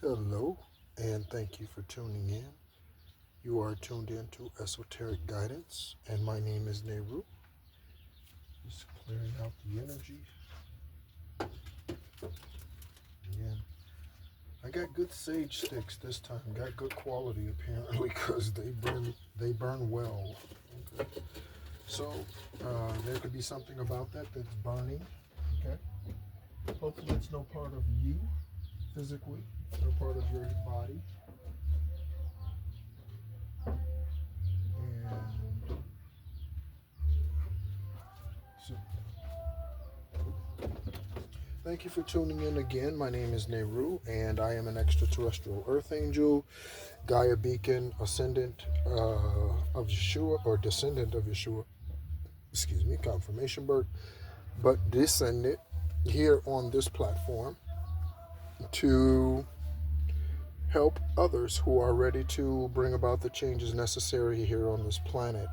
Hello, and thank you for tuning in. You are tuned in to Esoteric Guidance, and my name is Nehru. Just clearing out the energy. Again, I got good sage sticks this time. Got good quality apparently because they burn well. Okay. So there could be something about that that's burning. Okay. Hopefully it's no part of you physically, no part of your body. And so thank you for tuning in again. My name is Nehru, and I am an extraterrestrial earth angel, Gaia beacon, ascendant of Yeshua, or descendant of Yeshua, confirmation birth, but descendant here on this platform to help others who are ready to bring about the changes necessary here on this planet.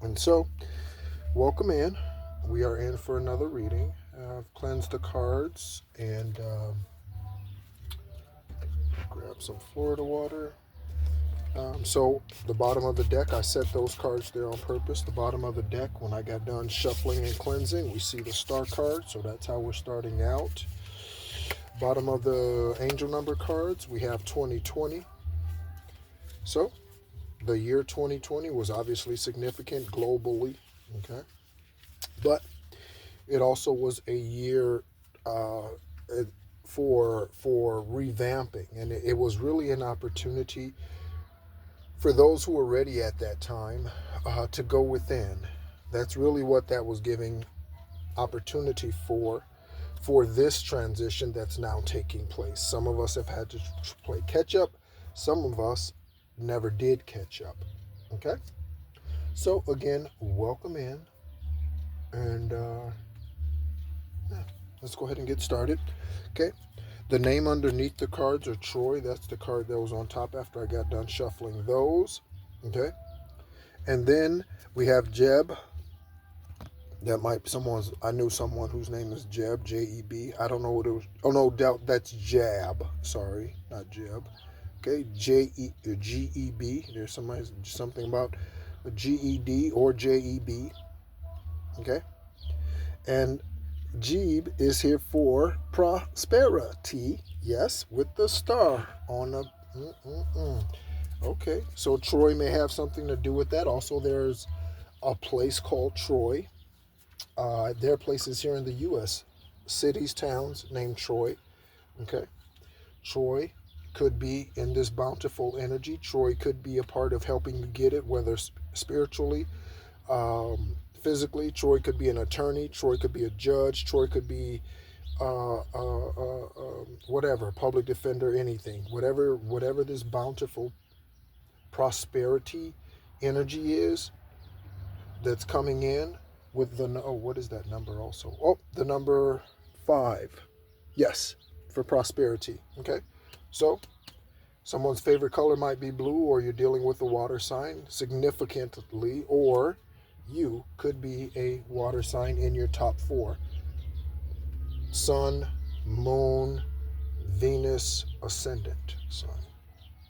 And so, welcome in. We are in for another reading. I've cleansed the cards and grab some Florida water. So the bottom of the deck, I set those cards there on purpose. The bottom of the deck, when I got done shuffling and cleansing, we see the star card. So that's how we're starting out. Bottom of the angel number cards, we have 2020. So the year 2020 was obviously significant globally. Okay. But it also was a year for revamping, and it was really an opportunity for those who were ready at that time to go within. That's really what that was giving opportunity for this transition that's now taking place. Some of us have had to play catch up. Some of us never did catch up. Okay? So again, welcome in. And let's go ahead and get started. Okay? The name underneath the cards are Troy. That's the card that was on top after I got done shuffling those. Okay? And then we have Jeb. I knew someone whose name is Jeb, J-E-B. I don't know what it was. Oh, no, doubt that's Jab. Sorry, not Jeb. Okay, G-E-B. There's something about a G-E-D or J-E-B. Okay? And Jeeb is here for prosperity. Yes, with the star on the... Okay, so Troy may have something to do with that. Also, there's a place called Troy. There are places here in the U.S., cities, towns named Troy. Okay, Troy could be in this bountiful energy. Troy could be a part of helping you get it, whether spiritually, physically. Troy could be an attorney. Troy could be a judge. Troy could be whatever, public defender, anything. Whatever this bountiful prosperity energy is that's coming in with the, what is that number also? Oh, the number 5. Yes, for prosperity. Okay, so someone's favorite color might be blue, or you're dealing with a water sign significantly, or you could be a water sign in your top 4. Sun, Moon, Venus, Ascendant sign.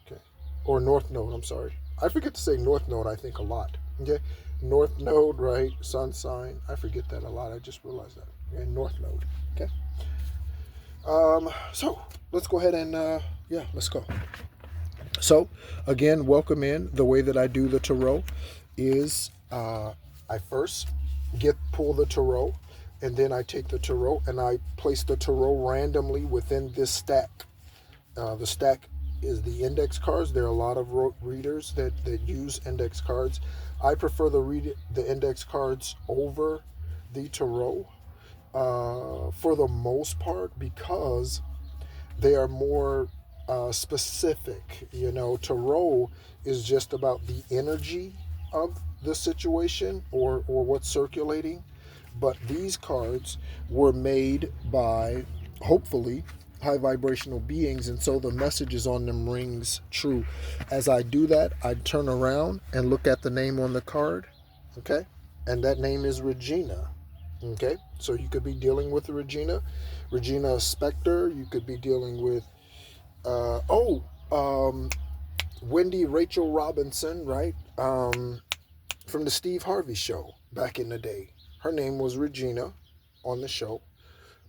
Okay, or North Node, I'm sorry. I forget to say North Node, I think, a lot. Okay, North Node, right? Sun sign. I forget that a lot. I just realized that. Okay, North Node. Okay. So let's go ahead and let's go. So again, welcome in. The way that I do the tarot is I first pull the tarot, and then I take the tarot and I place the tarot randomly within this stack. The stack is the index cards. There are a lot of readers that use index cards. I prefer the index cards over the tarot for the most part, because they are more specific. Tarot is just about the energy of the situation or what's circulating. But these cards were made by, hopefully, high vibrational beings, and so the messages on them rings true. As I do that, I turn around and look at the name on the card. Okay, and that name is Regina. Okay, so you could be dealing with Regina Spectre. You could be dealing with Wendy Rachel Robinson, right? From the Steve Harvey show back in the day. Her name was Regina on the show.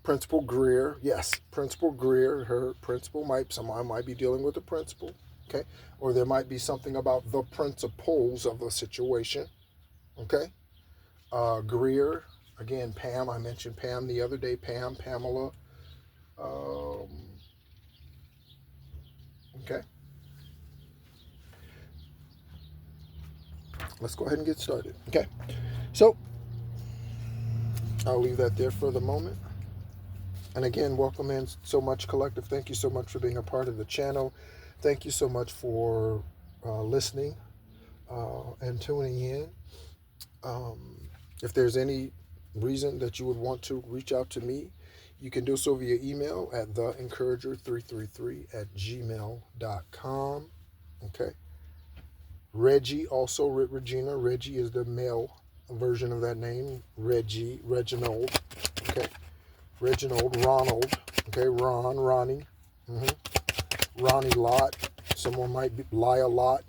Principal Greer, yes, Principal Greer. Her principal someone might be dealing with the principal, okay? Or there might be something about the principles of the situation, okay? Greer, again, Pam. I mentioned Pam the other day. Pamela. Okay. Let's go ahead and get started. Okay. So I'll leave that there for the moment. And again, welcome in so much, Collective. Thank you so much for being a part of the channel. Thank you so much for listening and tuning in. If there's any reason that you would want to reach out to me, you can do so via email at theencourager333@gmail.com. Okay. Reggie, also Regina. Reggie is the male version of that name. Reginald. Okay. Reginald, Ronald. Okay. Ronnie. Ronnie Lot. Someone might lie a lot.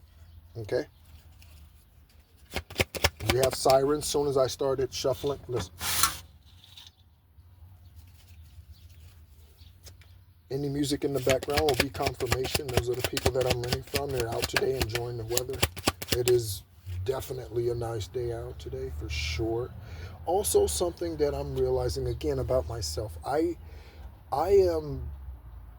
Okay. We have sirens. As soon as I started shuffling, listen. Any music in the background will be confirmation. Those are the people that I'm renting from. They're out today enjoying the weather. It is definitely a nice day out today for sure. Also, something that I'm realizing again about myself, I am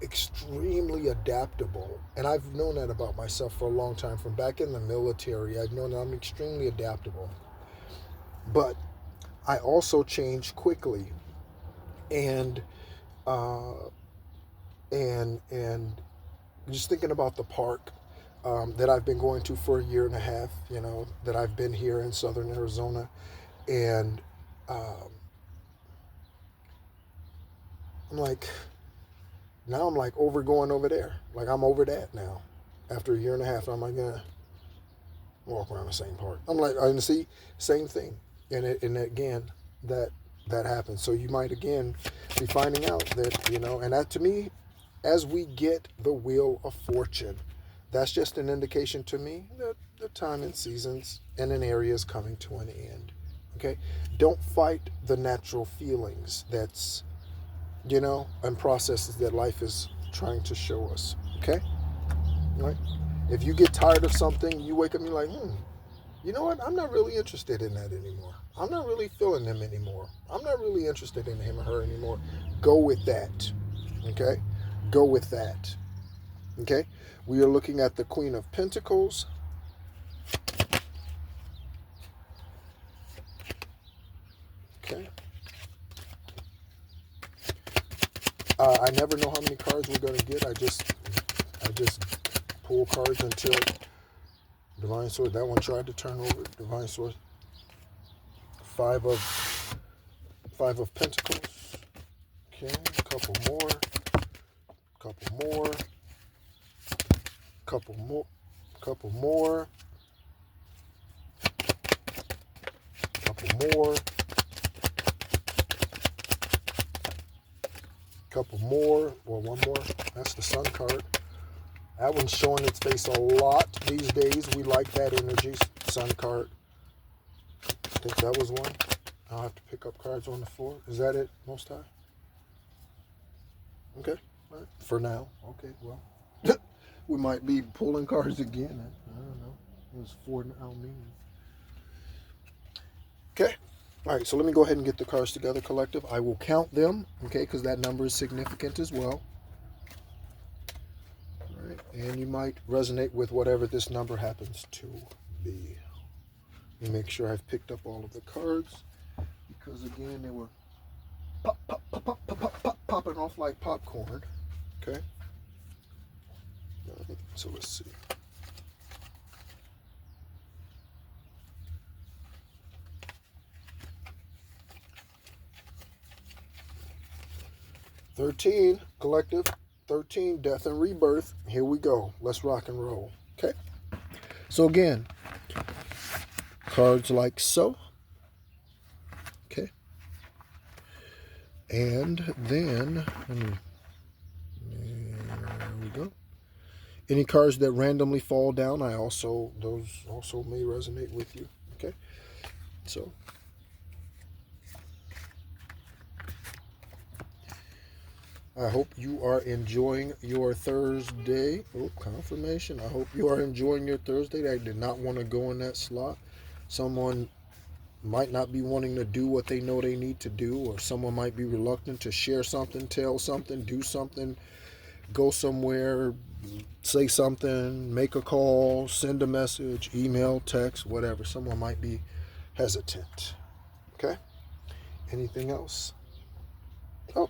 extremely adaptable, and I've known that about myself for a long time. From back in the military, I've known that I'm extremely adaptable, but I also change quickly, and just thinking about the park that I've been going to for a year and a half, that I've been here in southern Arizona, and I'm like, now I'm like going over there. Like I'm over that now. After a year and a half, I'm like, gonna walk around the same park. I'm like, I see, same thing, and again, that happens. So you might again be finding out that and that to me, as we get the wheel of fortune, that's just an indication to me that the time and seasons and an area is coming to an end. Okay, don't fight the natural feelings that's and processes that life is trying to show us. Okay, right? If you get tired of something, you wake up and you're like, you know what? I'm not really interested in that anymore. I'm not really feeling him anymore. I'm not really interested in him or her anymore. Go with that. Okay? Go with that. Okay? We are looking at the Queen of Pentacles. Okay. I never know how many cards we're going to get. I just pull cards until Divine Source. That one tried to turn over. Divine Source. Five of Pentacles. Okay, a couple more. Couple more. Couple more. Couple more. Couple more. Couple more. Well, one more. That's the Sun card. That one's showing its face a lot these days. We like that energy. Sun card. I think that was one. I'll have to pick up cards on the floor. Is that it, Most High? Okay. All right. For now. Okay, well. We might be pulling cards again. I don't know. It was for now me. Okay. All right, so let me go ahead and get the cards together, Collective. I will count them, okay, because that number is significant as well. All right, and you might resonate with whatever this number happens to be. Let me make sure I've picked up all of the cards, because again, they were popping off like popcorn. Okay. All right, so let's see. $13, Collective. 13, Death and Rebirth. Here we go. Let's rock and roll. Okay. So again, cards like so. Okay. And then, there we go. Any cards that randomly fall down, those also may resonate with you. Okay, so I hope you are enjoying your Thursday. Oh, confirmation. I hope you are enjoying your Thursday. I did not want to go in that slot. Someone might not be wanting to do what they know they need to do, or someone might be reluctant to share something, tell something, do something, go somewhere, say something, make a call, send a message, email, text, whatever. Someone might be hesitant. Okay? Anything else? Oh,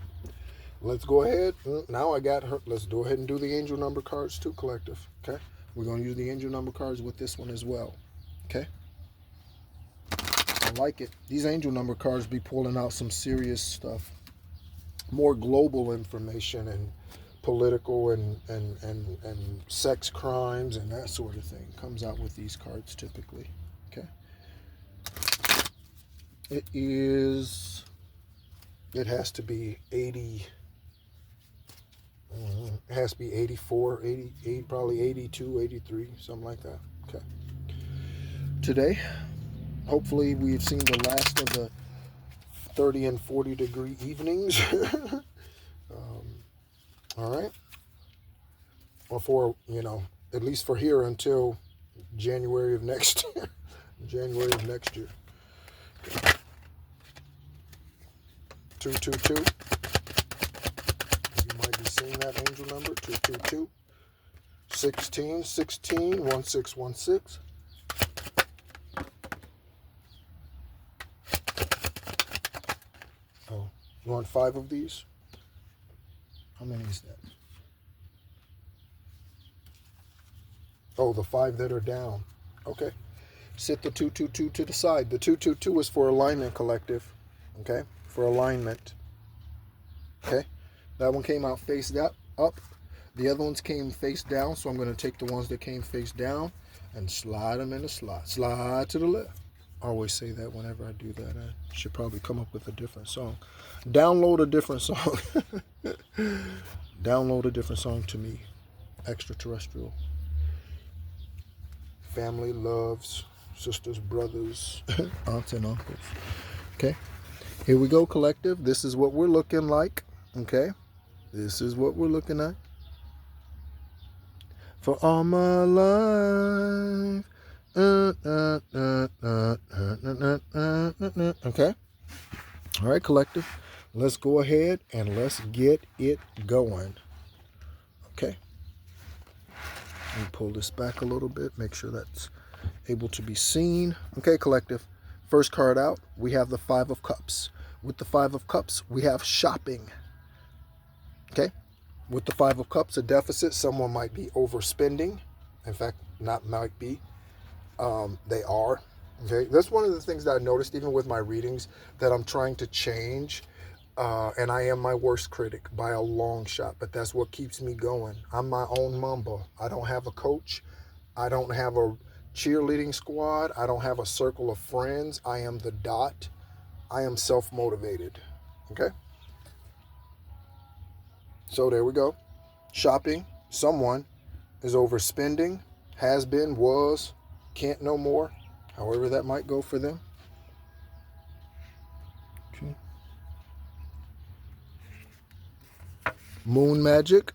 let's go ahead. Now I got her. Let's go ahead and do the angel number cards too, collective. Okay? We're going to use the angel number cards with this one as well. Okay? I like it. These angel number cards be pulling out some serious stuff. More global information and political and sex crimes and that sort of thing comes out with these cards typically. Okay. It has to be 80. It has to be 84, 88, probably 82, 83, something like that. Okay. Today, hopefully we've seen the last of the 30 and 40 degree evenings. All right. Or for, at least for here until January of next year. January of next year. Okay. 222. You might be seeing that angel number. 222. 16, 16, 1616. Oh, you want 5 of these? How many is that? Oh, the 5 that are down. Okay. Sit the 222 to the side. The 222 is for alignment, collective. Okay? For alignment. Okay? That one came out face up. The other ones came face down, so I'm going to take the ones that came face down and slide them in the slot. Slide to the left. I always say that whenever I do that. I should probably come up with a different song. Download a different song. Download a different song to me. Extraterrestrial. Family loves, sisters, brothers, aunts and uncles. Okay. Here we go, collective. This is what we're looking like. Okay. This is what we're looking at. For all my life. Okay. All right, collective. Let's go ahead and let's get it going. Okay. Let me pull this back a little bit. Make sure that's able to be seen. Okay, collective. First card out, we have the 5 of Cups. With the 5 of Cups, we have shopping. Okay. With the 5 of Cups, a deficit, someone might be overspending. In fact, not might be. They are. Okay. That's one of the things that I noticed even with my readings that I'm trying to change. And I am my worst critic by a long shot, but that's what keeps me going. I'm my own mamba. I don't have a coach. I don't have a cheerleading squad. I don't have a circle of friends. I am the dot. I am self-motivated. Okay? So there we go. Shopping. Someone is overspending, has been, was, can't no more. However that might go for them. Okay. Moon magic.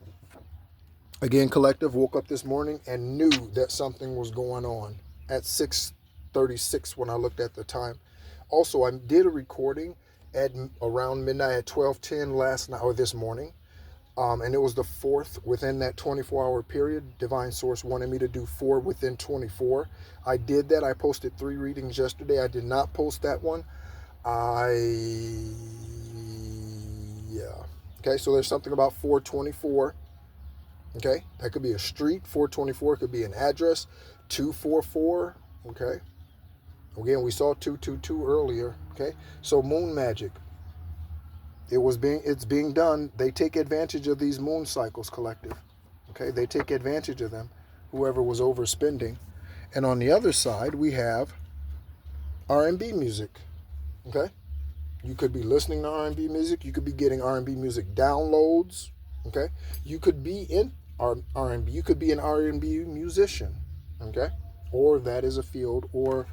Again, collective, woke up this morning and knew that something was going on at 6:36 when I looked at the time. Also, I did a recording at around midnight at 12:10 last night or this morning. And it was the 4th within that 24-hour period. Divine Source wanted me to do 4 within 24. I did that. I posted 3 readings yesterday. I did not post that one. Okay, so there's something about 424. Okay, that could be a street. 424 could be an address. 244. Okay. Again, we saw 222 earlier. Okay, so moon magic. It's being done. They take advantage of these moon cycles, collective. Okay, they take advantage of them. Whoever was overspending, and on the other side we have R&B music. Okay, you could be listening to R&B music. You could be getting R&B music downloads. Okay, you could be in R&B. You could be an R&B musician, okay? Or that is a field or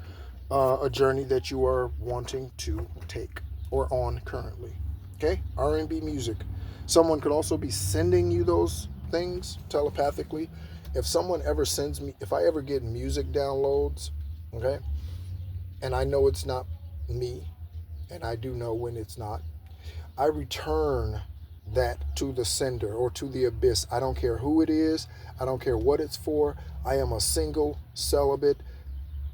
a journey that you are wanting to take or on currently. Okay, R&B music. Someone could also be sending you those things telepathically. If someone ever sends me, if I ever get music downloads, okay, and I know it's not me, and I do know when it's not, I return that to the sender or to the abyss. I don't care who it is. I don't care what it's for. I am a single, celibate,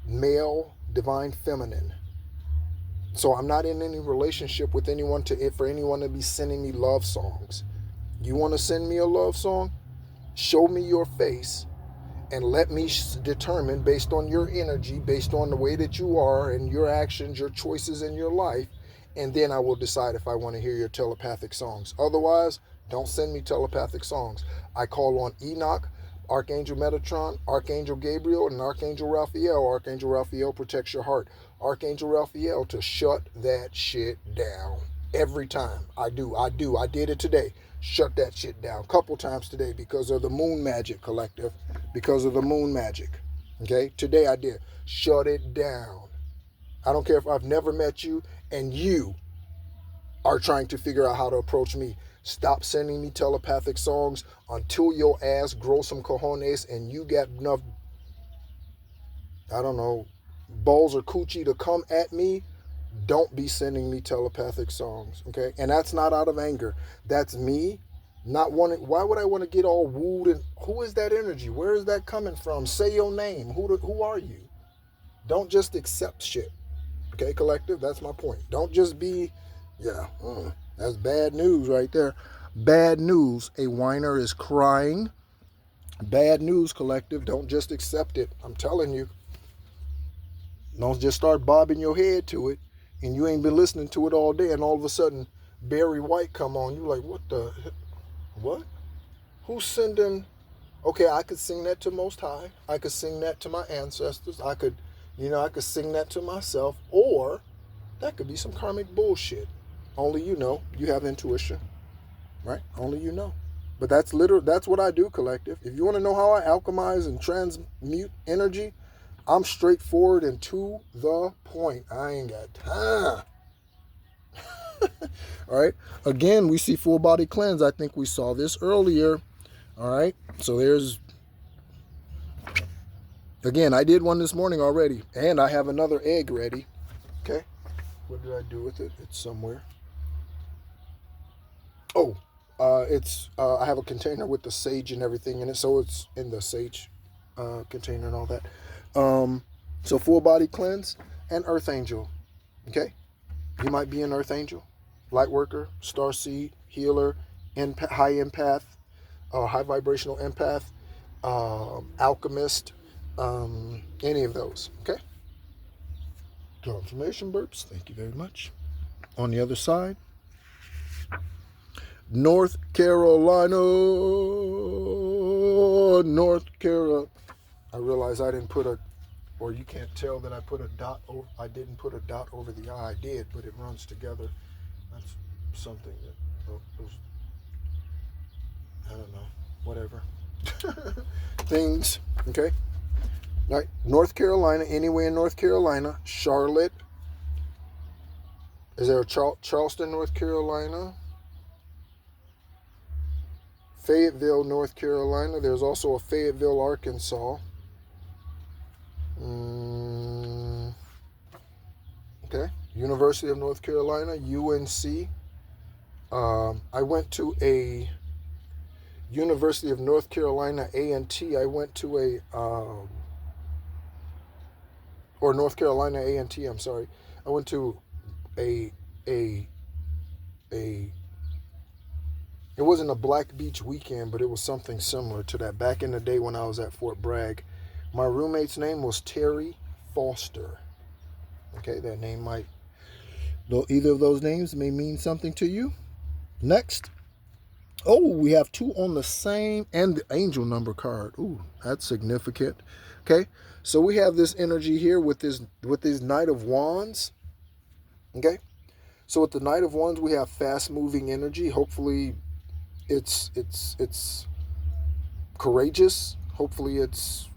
male, divine feminine. So I'm not in any relationship with anyone for anyone to be sending me love songs. You want to send me a love song? Show me your face and let me determine based on your energy, based on the way that you are and your actions, your choices in your life, and then I will decide if I want to hear your telepathic songs. Otherwise, don't send me telepathic songs. I call on Enoch, Archangel Metatron, Archangel Gabriel, and Archangel Raphael. Archangel Raphael protects your heart. Archangel Raphael to shut that shit down. Every time. I do. I did it today. Shut that shit down. A couple times today because of the moon magic collective. Because of the moon magic. Okay? Today I did. Shut it down. I don't care if I've never met you and you are trying to figure out how to approach me. Stop sending me telepathic songs until your ass grows some cojones and you got enough, I don't know, balls or coochie to come at me. Don't be sending me telepathic songs, okay? And that's not out of anger. That's me not wanting. Why would I want to get all wooed? And who is that energy? Where is that coming from? Say your name. Who are you? Don't just accept shit, okay, collective? That's my point. Don't just be, that's bad news right there. Bad news. A whiner is crying. Bad news, collective. Don't just accept it. I'm telling you. Don't just start bobbing your head to it and you ain't been listening to it all day and all of a sudden Barry White come on. You like, what? Who's sending? Okay, I could sing that to Most High. I could sing that to my ancestors. I could sing that to myself. Or that could be some karmic bullshit. Only you know. You have intuition, right? Only you know. But that's what I do, collective. If you want to know how I alchemize and transmute energy, I'm straightforward and to the point. I ain't got time. All right. Again, we see full body cleanse. I think we saw this earlier. All right. So again, I did one this morning already. And I have another egg ready. Okay. What did I do with it? It's somewhere. Oh, I have a container with the sage and everything in it. So it's in the sage container and all that. So full body cleanse and earth angel. Okay. You might be an earth angel, light worker, star seed, healer, high empath, high vibrational empath, alchemist, any of those. Okay. Confirmation burps. Thank you very much. On the other side, North Carolina. I realize I didn't put or you can't tell that I put a dot over. I didn't put a dot over the I. I did, but it runs together. That's something that I don't know. Whatever. Things. Okay. All right. North Carolina. Anywhere in North Carolina. Charlotte. Is there a Charleston, North Carolina? Fayetteville, North Carolina. There's also a Fayetteville, Arkansas. Okay. University of North Carolina, UNC. I went to a University of North Carolina A&T. I went to or North Carolina A&T, I'm sorry. I went to it wasn't a Black Beach weekend, but it was something similar to that. Back in the day when I was at Fort Bragg, my roommate's name was Terry Foster. Okay, that name might, though either of those names may mean something to you. Next. Oh, we have two on the same and the angel number card. Ooh, that's significant. Okay, so we have this energy here with this Knight of Wands. Okay, so with the Knight of Wands, we have fast moving energy. Hopefully, it's courageous. Hopefully it's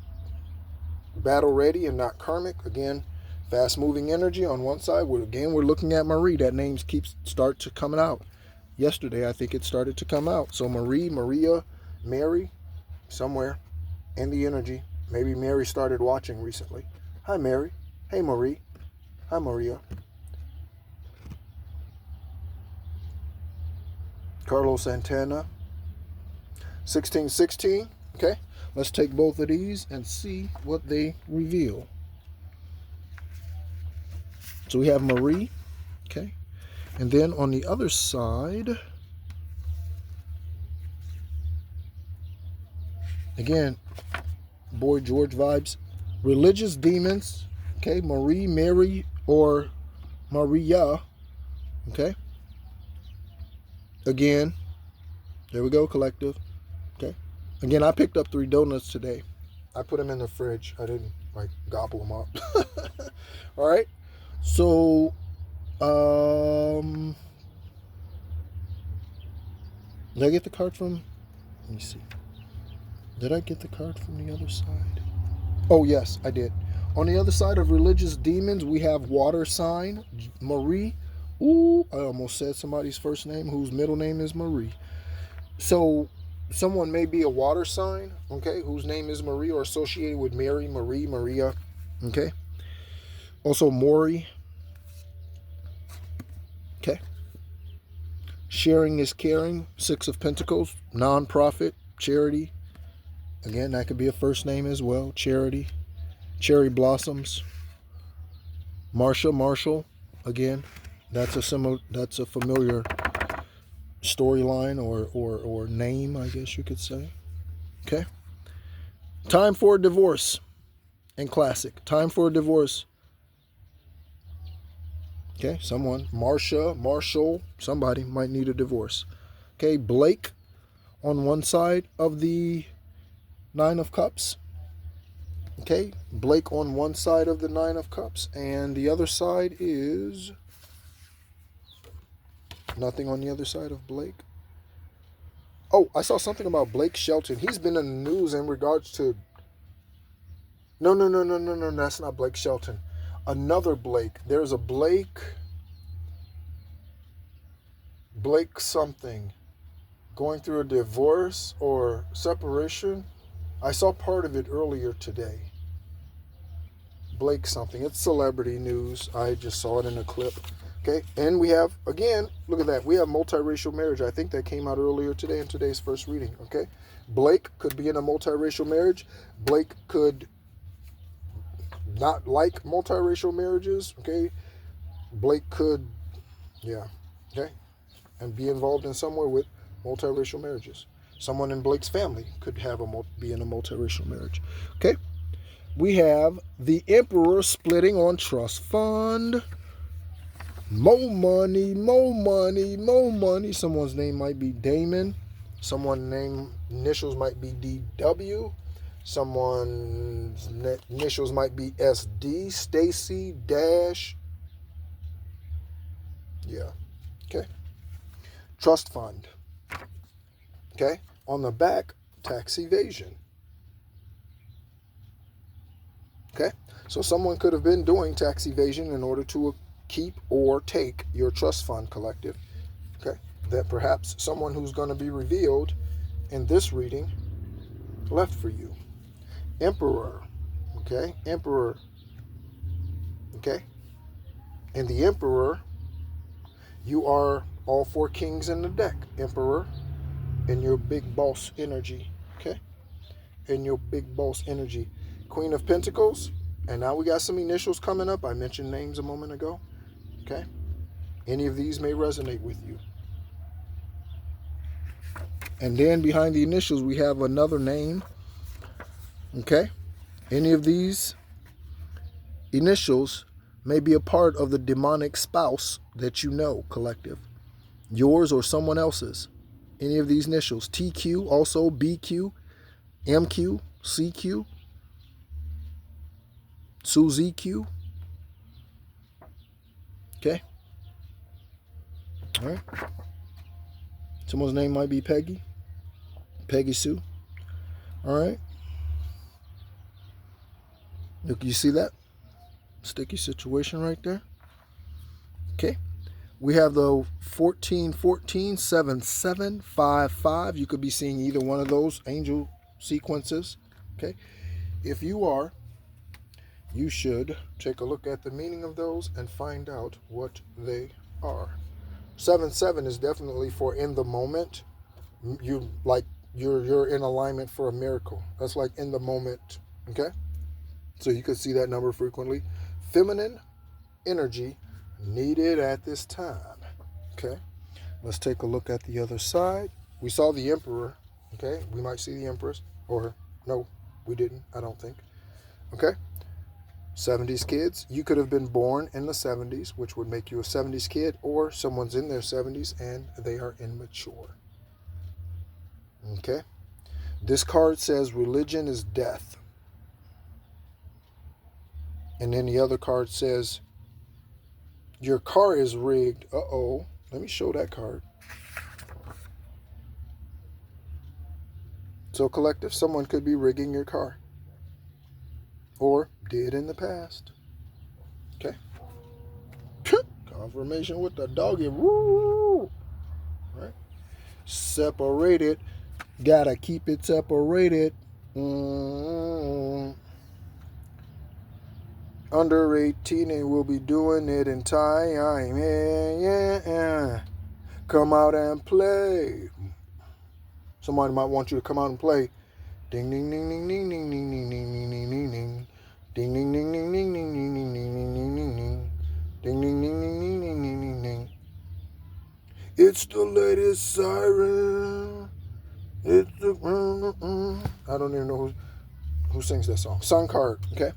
battle ready and not karmic. Again, fast moving energy on one side. We're looking at Marie. That name start to coming out. Yesterday, I think it started to come out. So Marie, Maria, Mary, somewhere in the energy. Maybe Mary started watching recently. Hi, Mary. Hey, Marie. Hi, Maria. Carlos Santana. 1616. Okay. Let's take both of these and see what they reveal. So we have Marie. Okay. And then on the other side, again, Boy George vibes. Religious demons. Okay. Marie, Mary, or Maria. Okay. Again, there we go, collective. Okay. Again, I picked up 3 donuts today. I put them in the fridge. I didn't like gobble them up. All right. So, did I get the card from? Let me see. Did I get the card from the other side? Oh, yes, I did. On the other side of religious demons, we have water sign, Marie. Ooh, I almost said somebody's first name whose middle name is Marie. So someone may be a water sign, okay, whose name is Marie or associated with Mary, Marie, Maria, okay. Also Maury, okay. Sharing is caring, 6 of Pentacles, non-profit, charity. Again, that could be a first name as well, charity. Cherry blossoms. Marsha, Marshall, again, that's a familiar storyline or name, I guess you could say. Okay. Time for a divorce and classic. Time for a divorce. Okay, someone, Marsha, Marshall, somebody might need a divorce. Okay, Blake on one side of the 9 of Cups. Okay, Blake on one side of the 9 of Cups, and the other side is nothing on the other side of Blake. Oh, I saw something about Blake Shelton. He's been in the news in regards to... No, that's not Blake Shelton. Another Blake. There's a Blake something going through a divorce or separation. I saw part of it earlier today. Blake something. It's celebrity news. I just saw it in a clip. Okay, and we have, again, look at that. We have multiracial marriage. I think that came out earlier today in today's first reading. Okay, Blake could be in a multiracial marriage. Blake could not like multiracial marriages. Okay, Blake could, yeah, okay, and be involved in somewhere with multiracial marriages. Someone in Blake's family could be in a multiracial marriage. Okay, we have the Emperor splitting on trust fund. More money, more money, more money. Someone's name might be Damon. Someone's name initials might be DW. Someone's initials might be SD. Stacy Dash. Yeah. Okay. Trust fund. Okay. On the back, tax evasion. Okay. So someone could have been doing tax evasion in order to keep or take your trust fund, collective. Okay. That perhaps someone who's going to be revealed in this reading left for you. Emperor. Okay. Emperor. Okay. And the Emperor, you are all 4 kings in the deck. Emperor in your big boss energy. Okay. In your big boss energy. Queen of Pentacles. And now we got some initials coming up. I mentioned names a moment ago. Okay. Any of these may resonate with you. And then behind the initials, we have another name. Okay. Any of these initials may be a part of the demonic spouse that you know, collective. Yours or someone else's. Any of these initials. TQ, also BQ, MQ, CQ, Suzy Q. Okay. All right. Someone's name might be Peggy. Peggy Sue. All right. Look, you see that sticky situation right there? Okay. We have the 14147755. You could be seeing either one of those angel sequences. Okay. If you are, you should take a look at the meaning of those and find out what they are. 77 is definitely for in the moment. You like you're in alignment for a miracle. That's like in the moment. Okay. So you could see that number frequently. Feminine energy needed at this time. Okay. Let's take a look at the other side. We saw the Emperor. Okay. We might see the Empress. Or no, we didn't. I don't think. Okay. 70s kids. You could have been born in the 70s, which would make you a 70s kid, or someone's in their 70s and they are immature. Okay. This card says religion is death. And then the other card says your car is rigged. Uh-oh. Let me show that card. So, collective, someone could be rigging your car. Or did in the past. Okay. Confirmation with the doggy. Woo! Right. Separated. Gotta keep it separated. Under 18 and we'll be doing it in time. Yeah. Come out and play. Somebody might want you to come out and play. Ding ding ding ding ding ding ding ding ding ding ding ding ding. Ding ding ding ding ding ding ding ding ding ding ding ding ding. Ding ding ding ding ding ding ding ding ding. It's the latest siren. It's the I don't even know who sings that song. Sun card, okay?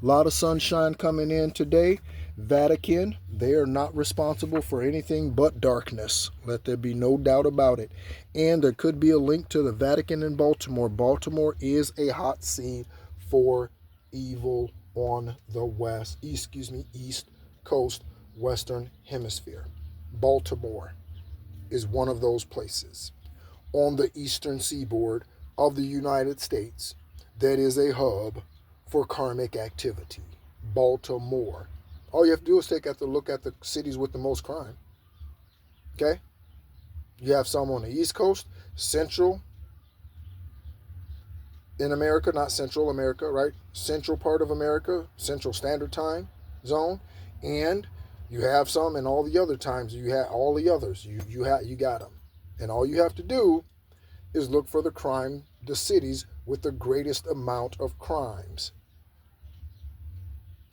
A lot of sunshine coming in today. Vatican, they are not responsible for anything but darkness. Let there be no doubt about it. And there could be a link to the Vatican in Baltimore. Baltimore is a hot seat for evil on the East Coast, Western Hemisphere. Baltimore is one of those places on the eastern seaboard of the United States that is a hub for karmic activity. Baltimore. All you have to do is take a look at the cities with the most crime. Okay? You have some on the East Coast, Central in America, not Central America, right? Central part of America, Central Standard Time Zone, and you have some in all the other times. You have all the others. You got them, and all you have to do is look for the cities with the greatest amount of crimes.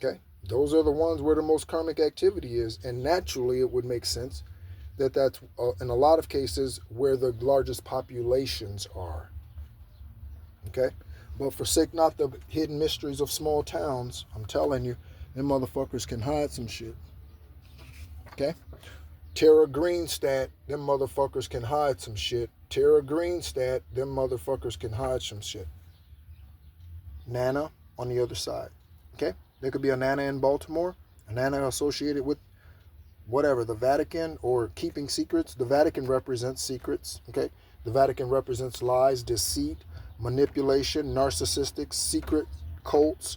Okay, those are the ones where the most karmic activity is, and naturally, it would make sense that that's in a lot of cases where the largest populations are. Okay, but forsake not the hidden mysteries of small towns. I'm telling you, them motherfuckers can hide some shit. Okay, Tara Greenstadt, them motherfuckers can hide some shit. Tara Greenstadt, them motherfuckers can hide some shit. Nana on the other side. Okay, there could be a Nana in Baltimore, a Nana associated with whatever, the Vatican or keeping secrets. The Vatican represents secrets. Okay, the Vatican represents lies, deceit, manipulation, narcissistic, secret cults,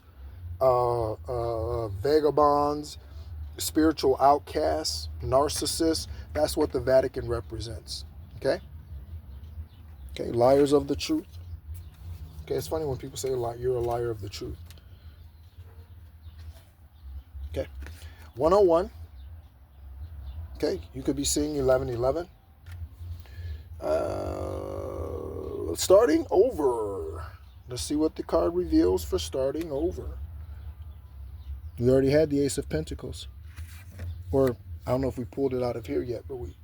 vagabonds, spiritual outcasts, narcissists. That's what the Vatican represents. Okay? Okay, liars of the truth. Okay, it's funny when people say you're a liar of the truth. Okay, 101. Okay, you could be seeing 1111. Starting over. Let's see what the card reveals for starting over. We already had the Ace of Pentacles. Or, I don't know if we pulled it out of here yet, but we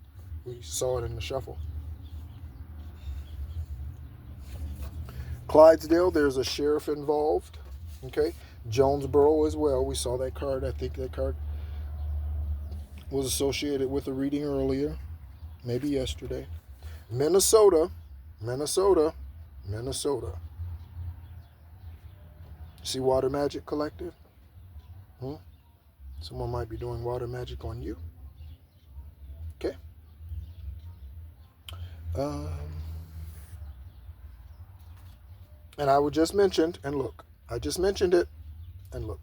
saw it in the shuffle. Clydesdale, there's a sheriff involved. Okay, Jonesboro as well. We saw that card. I think that card was associated with a reading earlier, maybe yesterday. Minnesota. See Water Magic Collective? Someone might be doing water magic on you. Okay. And I would just mentioned, and look, I just mentioned it, and look.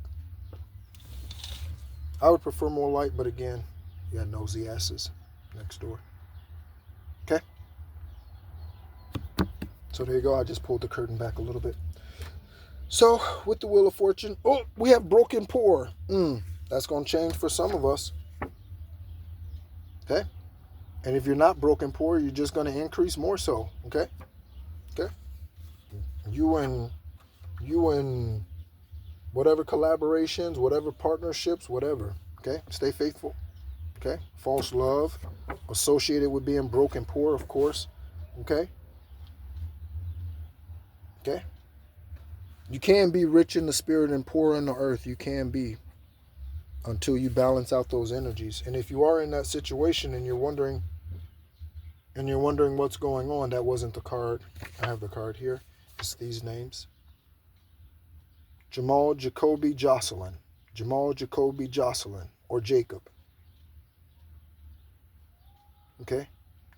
I would prefer more light, but again, you got nosy asses next door. Okay? So there you go. I just pulled the curtain back a little bit. So with the Wheel of Fortune, oh, we have broken poor. That's going to change for some of us. Okay? And if you're not broken poor, you're just going to increase more so. Okay? Okay? You and whatever collaborations, whatever partnerships, whatever. Okay? Stay faithful. Okay? False love associated with being broken poor, of course. Okay? Okay? You can be rich in the spirit and poor in the earth. You can be, until you balance out those energies. And if you are in that situation and you're wondering what's going on, that wasn't the card. I have the card here. It's these names. Jamal, Jacoby, Jocelyn. Jamal, Jacoby, Jocelyn, or Jacob. Okay?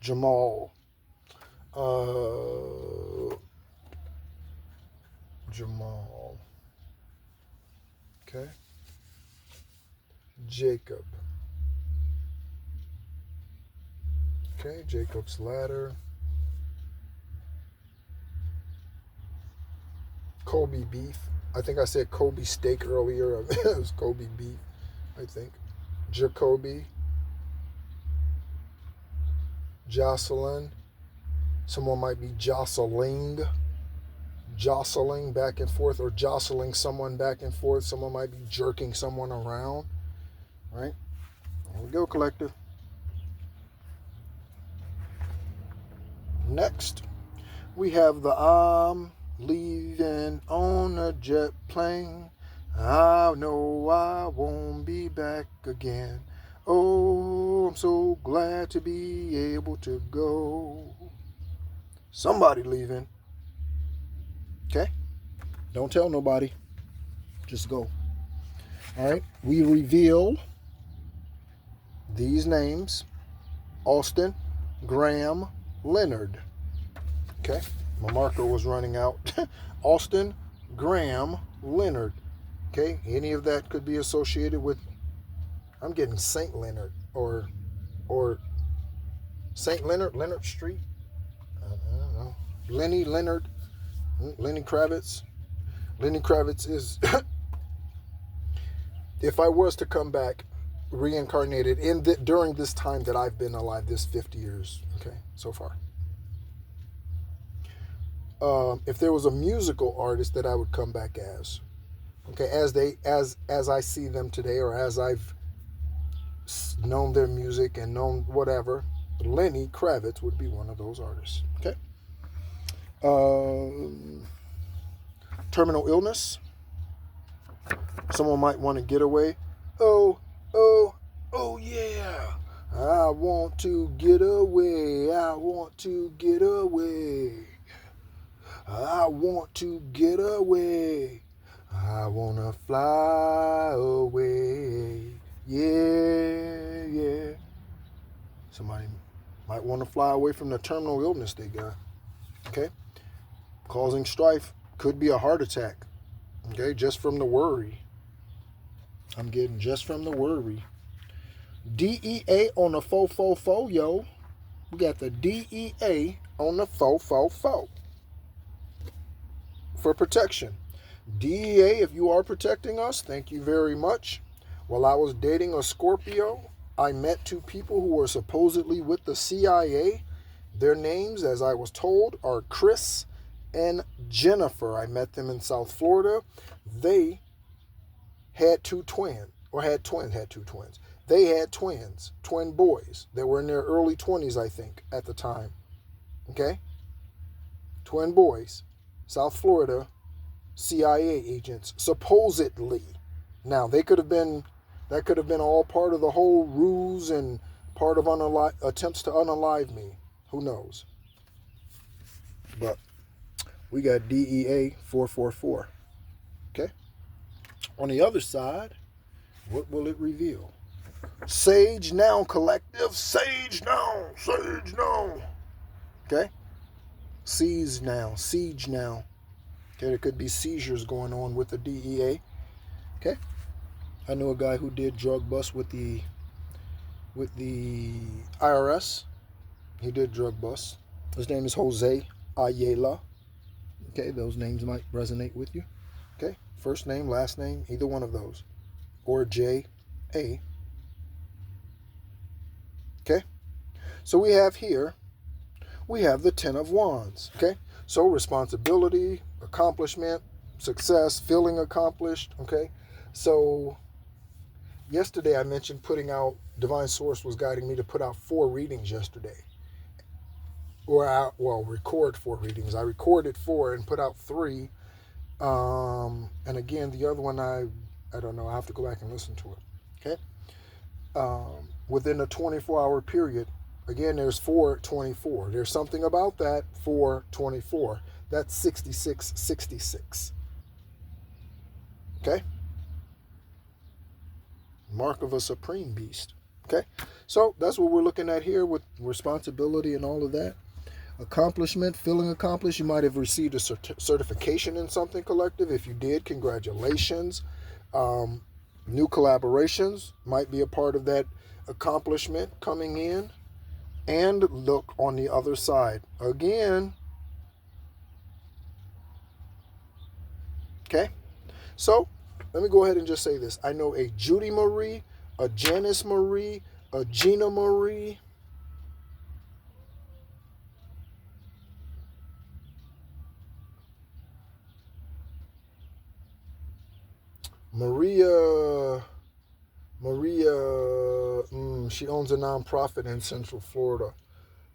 Jamal. Jamal. Okay? Jacob. Okay, Jacob's ladder. Kobe beef. I think I said Kobe steak earlier. It was Kobe beef, I think. Jacoby. Jocelyn. Someone might be jostling back and forth, or jostling someone back and forth. Someone might be jerking someone around. Right? There we go, collective. Next, we have the I'm leaving on a jet plane. I know I won't be back again. Oh, I'm so glad to be able to go. Somebody leaving. Okay? Don't tell nobody. Just go. All right? We reveal these names. Austin, Graham, Leonard. Okay? My marker was running out. Austin, Graham, Leonard. Okay? Any of that could be associated with, I'm getting St. Leonard or St. Leonard, Leonard Street. I don't know. Lenny Leonard, Lenny Kravitz. Lenny Kravitz is, if I was to come back reincarnated during this time that I've been alive, this 50 years, okay, so far. If there was a musical artist that I would come back as, okay, as I see them today, or as I've known their music and known whatever, Lenny Kravitz would be one of those artists. Okay. Terminal illness. Someone might want to get away. Oh yeah. I want to get away. I want to get away. I want to get away. I want to fly away. Yeah. Somebody might want to fly away from the terminal illness they got. Okay? Causing strife. Could be a heart attack. Okay? Just from the worry. I'm getting just from the worry. DEA on the 444, yo. We got the DEA on the 444. For protection. DEA, if you are protecting us, thank you very much. While I was dating a Scorpio, I met two people who were supposedly with the CIA. Their names, as I was told, are Chris and Jennifer. I met them in South Florida. They had two twins. They had twins, twin boys. They were in their early 20s, I think, at the time. Okay? Twin boys, South Florida, CIA agents, supposedly. Now, that could have been all part of the whole ruse and part of attempts to unalive me. Who knows? But we got DEA 444. Okay? On the other side, what will it reveal? Sage now, collective. Sage now. Okay? Siege now. Okay, there could be seizures going on with the DEA. Okay, I know a guy who did drug bust with the IRS. He did drug bust. His name is Jose Ayala. Okay, those names might resonate with you. Okay, first name, last name, either one of those, or J.A. Okay, so we have here, we have the Ten of Wands. Okay, so responsibility, accomplishment, success, feeling accomplished. Okay, so yesterday I mentioned putting out, Divine Source was guiding me to put out 4 readings yesterday. Record 4 readings. I recorded 4 and put out 3. And again, the other one, I don't know. I have to go back and listen to it. Okay. Within a 24-hour period, again, there's 424. There's something about that 424. That's 6666. Okay. Mark of a supreme beast. Okay. So that's what we're looking at here with responsibility and all of that. Accomplishment, feeling accomplished. You might have received a certification in something, collective. If you did, congratulations. New collaborations might be a part of that accomplishment coming in. And look on the other side. Again. Okay. So let me go ahead and just say this. I know a Judy Marie, a Janice Marie, a Gina Marie, she owns a nonprofit in Central Florida.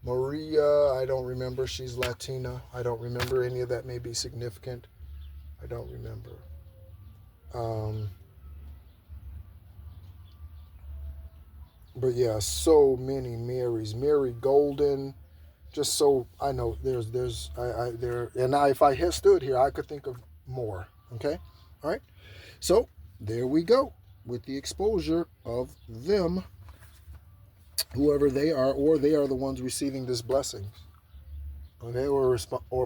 Maria, I don't remember. She's Latina. I don't remember. Any of that may be significant. I don't remember. But yeah, so many Marys. Mary Golden. Just so I know, if I had stood here, I could think of more. Okay, all right. So there we go with the exposure of them, whoever they are, or they are the ones receiving this blessing. Okay, or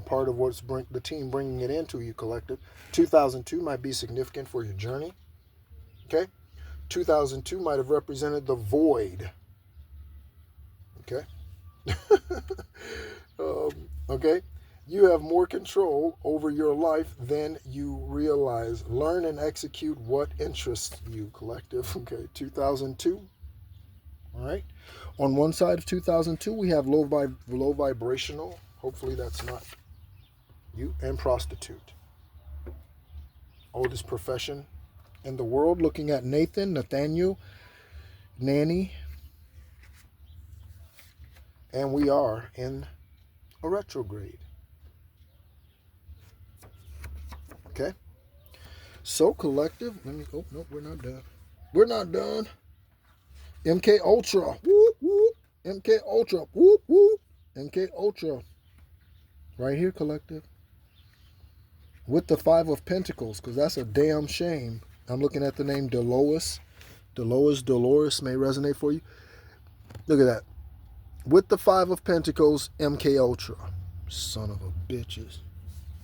part of what's the team bringing it into you, collective. 2002 might be significant for your journey. Okay, 2002 might have represented the void. Okay. Okay, you have more control over your life than you realize. Learn and execute what interests you, collective. Okay, 2002. All right. On one side of 2002, we have low vibrational. Hopefully that's not you. And prostitute. Oldest profession in the world. Looking at Nathaniel, Nanny. And we are in a retrograde. Okay. So collective. Oh, no, we're not done. We're not done. MK Ultra. Whoop, whoop. MK Ultra. Whoop, whoop. MK Ultra. Right here, collective. With the 5 of Pentacles, because that's a damn shame. I'm looking at the name Dolores. Dolores may resonate for you. Look at that. With the 5 of Pentacles, MK Ultra. Son of a bitches.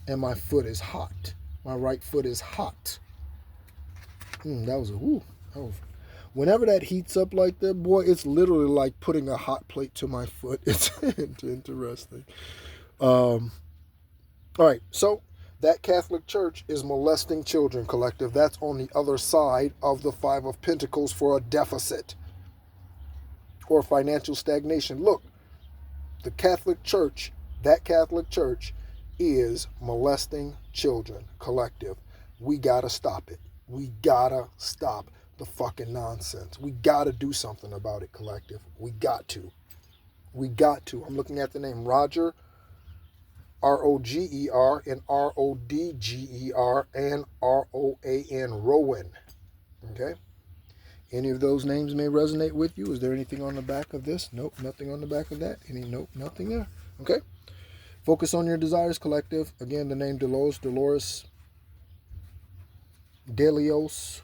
And my foot is hot. My right foot is hot. Whenever that heats up like that, boy, it's literally like putting a hot plate to my foot. It's interesting. All right, so that Catholic Church is molesting children, collective. That's on the other side of the 5 of Pentacles for a deficit or financial stagnation. Look, the Catholic Church, that Catholic Church is molesting children, collective. We gotta stop it. We gotta stop the fucking nonsense. We gotta do something about it, collective. We got to. I'm looking at the name Roger, Roger, and Rodger, and Roan, Rowan. Okay? Any of those names may resonate with you. Is there anything on the back of this? Nope, nothing on the back of that. Nope, nothing there. Okay? Focus on your desires, collective. Again, the name Dolores, Delios.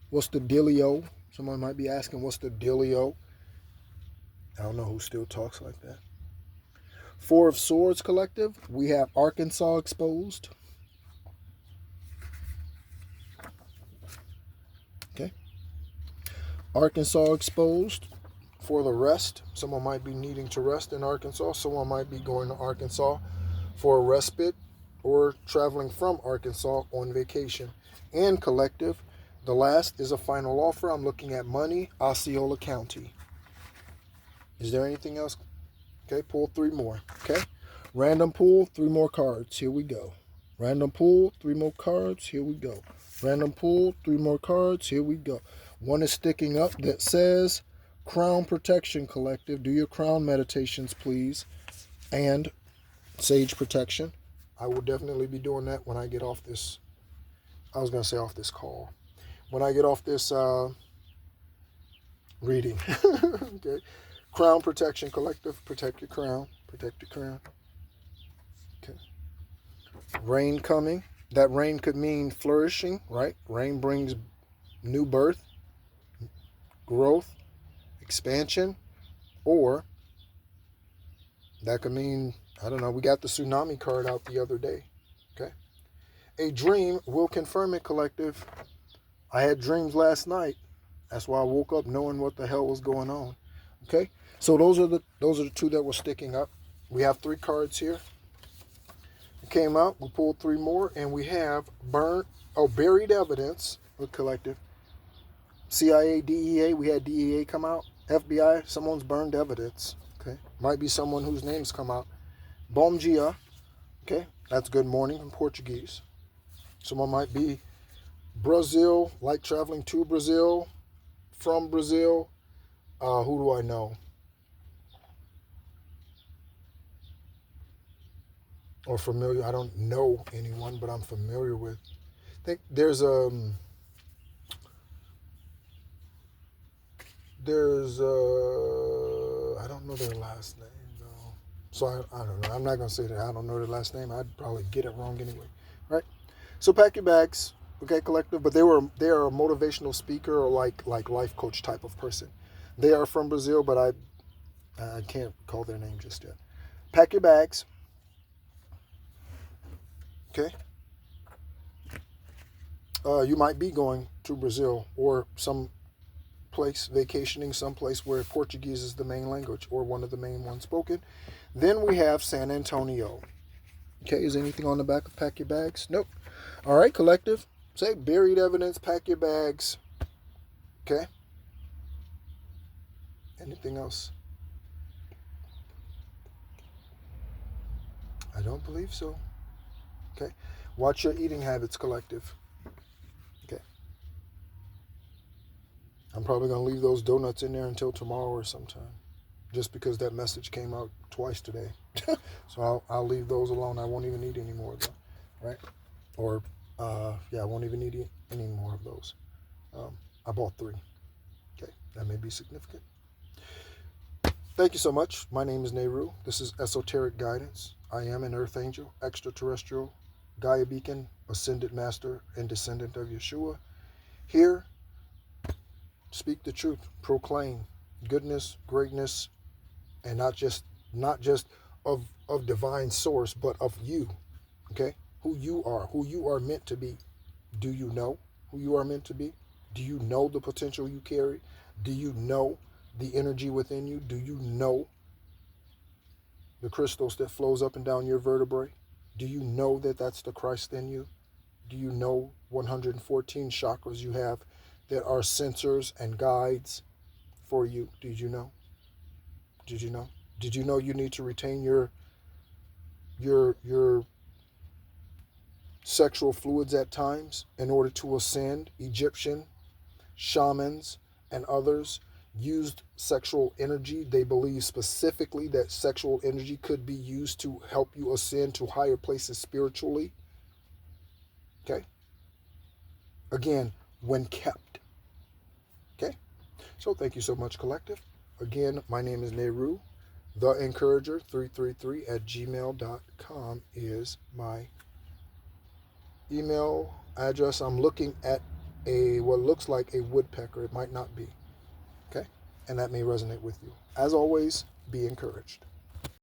What's the dealio? Someone might be asking, what's the dealio? I don't know who still talks like that. 4 of Swords, collective. We have Arkansas exposed. Arkansas exposed for the rest. Someone might be needing to rest in Arkansas. Someone might be going to Arkansas for a respite or traveling from Arkansas on vacation. And collective, the last is a final offer. I'm looking at money, Osceola County. Is there anything else? Okay, pull 3 more. Okay, random pull, 3 more cards. Here we go. Random pull, 3 more cards. Here we go. Random pull, 3 more cards. Here we go. One is sticking up that says Crown Protection Collective. Do your crown meditations, please. And Sage Protection. I will definitely be doing that when I get off this. I was going to say off this call. When I get off this reading. Okay. Crown Protection Collective. Protect your crown. Protect your crown. Okay. Rain coming. That rain could mean flourishing, right? Rain brings new birth, growth, expansion, or that could mean, I don't know, we got the tsunami card out the other day. Okay. A dream will confirm it, collective. I had dreams last night. That's why I woke up knowing what the hell was going on. Okay. So those are the 2 that were sticking up. We have 3 cards here. It came out, we pulled 3 more, and we have buried evidence with collective. CIA, DEA, we had DEA come out. FBI, someone's burned evidence. Okay. Might be someone whose names come out. Bom dia. Okay. That's good morning in Portuguese. Someone might be Brazil, like traveling to Brazil, from Brazil. Who do I know? Or familiar. I don't know anyone, but I'm familiar with. I think there's I don't know their last name though. So I don't know. I'm not gonna say that I don't know their last name. I'd probably get it wrong anyway. Right? So pack your bags, okay, collective. But they are a motivational speaker or like life coach type of person. They are from Brazil, but I can't call their name just yet. Pack your bags. Okay. You might be going to Brazil or some place, vacationing someplace where Portuguese is the main language or one of the main ones spoken. Then we have San Antonio. Okay, is anything on the back of pack your bags? Nope. All right, collective. Say buried evidence, pack your bags. Okay. Anything else? I don't believe so. Okay. Watch your eating habits, collective. Okay. I'm probably going to leave those donuts in there until tomorrow or sometime. Just because that message came out twice today. So I'll leave those alone. I won't even eat any more of them. Right? Or, I won't even eat any more of those. I bought 3. Okay. That may be significant. Thank you so much. My name is Nehru. This is Esoteric Guidance. I am an Earth Angel, extraterrestrial, Gaia Beacon, Ascended Master, and Descendant of Yeshua. Here, speak the truth, proclaim goodness, greatness, and not just of divine source, but of you. Okay? Who you are meant to be. Do you know who you are meant to be? Do you know the potential you carry? Do you know the energy within you? Do you know the crystals that flows up and down your vertebrae? Do you know that that's the Christ in you? Do you know 114 chakras you have that are sensors and guides for you? Did you know? Did you know? Did you know you need to retain your sexual fluids at times in order to ascend? Egyptian shamans and others used sexual energy. They believe specifically that sexual energy could be used to help you ascend to higher places spiritually. Okay? Again, when kept. Okay? So thank you so much, collective. Again, my name is Nehru. The Encourager 333 at gmail.com is my email address. I'm looking at what looks like a woodpecker. It might not be. Okay? And that may resonate with you. As always, be encouraged.